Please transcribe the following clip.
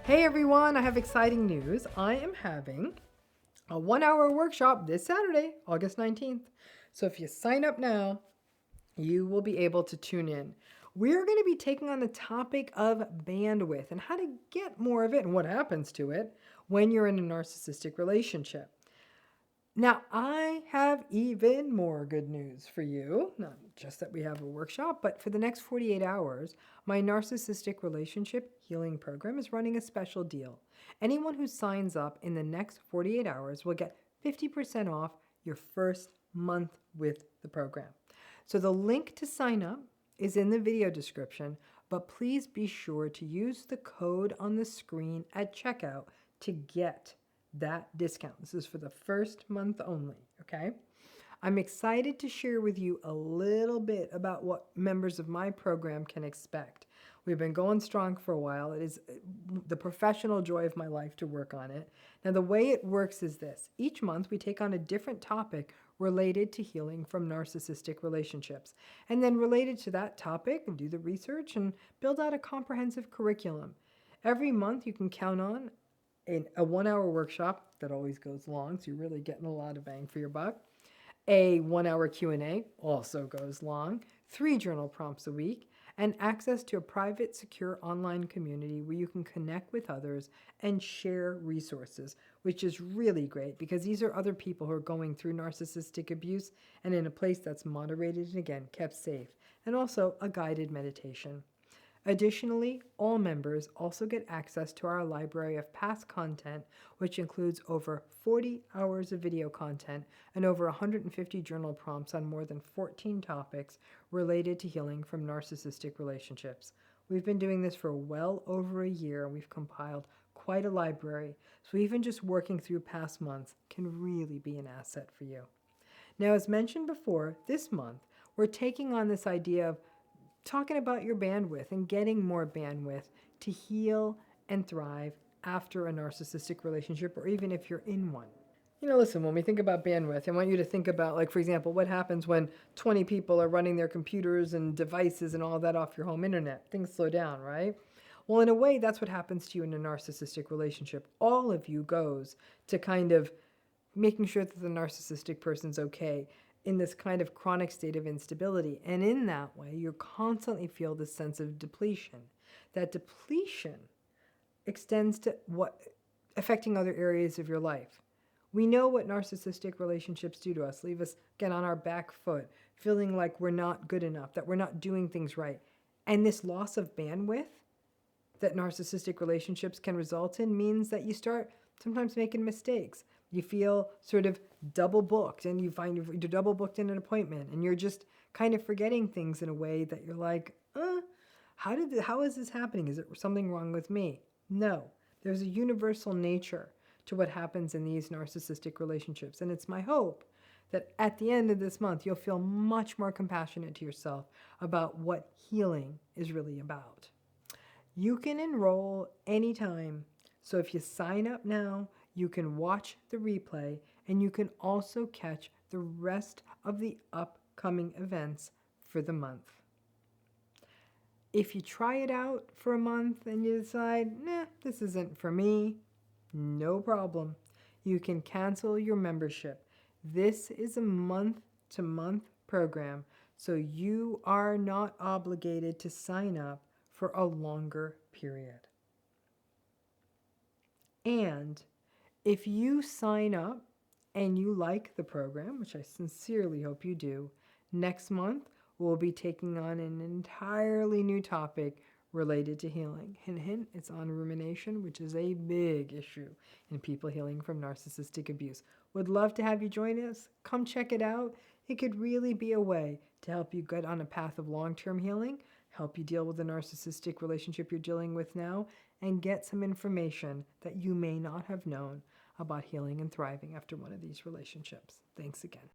Hey everyone, I have exciting news. I am having a 1-hour workshop this Saturday, August 19th. So if you sign up now, you will be able to tune in. We're going to be taking on the topic of bandwidth and how to get more of it and what happens to it when you're in a narcissistic relationship. Now, I have even more good news for you. Not just that we have a workshop, but for the next 48 hours, my narcissistic relationship healing program is running a special deal. Anyone who signs up in the next 48 hours will get 50% off your first month with the program. So the link to sign up is in the video description, but please be sure to use the code on the screen at checkout to get that discount. This is for the first month only, okay? I'm excited to share with you a little bit about what members of my program can expect. We've been going strong for a while. It is the professional joy of my life to work on it. Now, the way it works is this. Each month, we take on a different topic related to healing from narcissistic relationships. And then related to that topic, do the research and build out a comprehensive curriculum. Every month, you can count on a 1-hour workshop that always goes long, so you're really getting a lot of bang for your buck. A 1-hour Q&A also goes long, 3 journal prompts a week, and access to a private, secure online community where you can connect with others and share resources, which is really great because these are other people who are going through narcissistic abuse and in a place that's moderated and, again, kept safe, and also a guided meditation. Additionally, all members also get access to our library of past content, which includes over 40 hours of video content and over 150 journal prompts on more than 14 topics related to healing from narcissistic relationships. We've been doing this for well over a year, and we've compiled quite a library, so even just working through past months can really be an asset for you. Now, as mentioned before, this month, we're taking on this idea of talking about your bandwidth and getting more bandwidth to heal and thrive after a narcissistic relationship, or even if you're in one. You know, listen, when we think about bandwidth, I want you to think about, like, for example, what happens when 20 people are running their computers and devices and all that off your home internet. Things slow down, right? Well, in a way, that's what happens to you in a narcissistic relationship. All of you goes to kind of making sure that the narcissistic person's okay in this kind of chronic state of instability. And in that way, you constantly feel this sense of depletion. That depletion extends to affecting other areas of your life. We know what narcissistic relationships do to us, leave us, again, on our back foot, feeling like we're not good enough, that we're not doing things right. And this loss of bandwidth that narcissistic relationships can result in means that you start sometimes making mistakes. You feel sort of double booked, and you find you're double booked in an appointment, and you're just kind of forgetting things in a way that you're like, how is this happening? Is it something wrong with me? No, there's a universal nature to what happens in these narcissistic relationships. And it's my hope that at the end of this month, you'll feel much more compassionate to yourself about what healing is really about. You can enroll anytime. So if you sign up now, you can watch the replay, and you can also catch the rest of the upcoming events for the month. If you try it out for a month and you decide, this isn't for me, no problem. You can cancel your membership. This is a month-to-month program, so you are not obligated to sign up for a longer period. And if you sign up and you like the program, which I sincerely hope you do, next month we'll be taking on an entirely new topic related to healing. Hint, hint, it's on rumination, which is a big issue in people healing from narcissistic abuse. Would love to have you join us. Come check it out. It could really be a way to help you get on a path of long-term healing, help you deal with the narcissistic relationship you're dealing with now, and get some information that you may not have known about healing and thriving after one of these relationships. Thanks again.